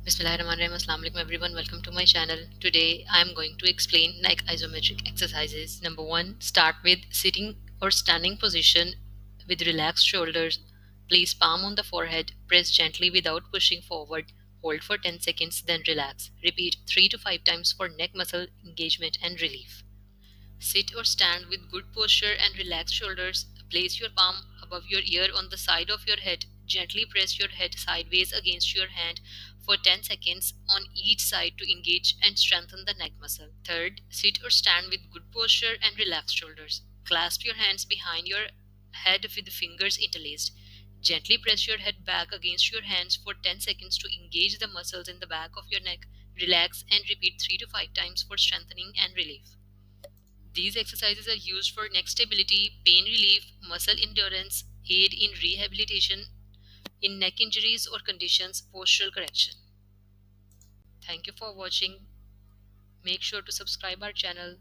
Bismillahirrahmanirrahim. Assalamu alaikum everyone. Welcome to my channel. Today I am going to explain neck isometric exercises. Number 1. Start with sitting or standing position with relaxed shoulders. Place palm on the forehead. Press gently without pushing forward. Hold for 10 seconds, then relax. Repeat 3 to 5 times for neck muscle engagement and relief. Sit or stand with good posture and relaxed shoulders. Place your palm above your ear on the side of your head. Gently press your head sideways against your hand for 10 seconds on each side to engage and strengthen the neck muscle. Third, sit or stand with good posture and relaxed shoulders. Clasp your hands behind your head with fingers interlaced. Gently press your head back against your hands for 10 seconds to engage the muscles in the back of your neck. Relax and repeat 3 to 5 times for strengthening and relief. These exercises are used for neck stability, pain relief, muscle endurance, aid in rehabilitation in neck injuries or conditions, postural correction. Thank you for watching. Make sure to subscribe our channel.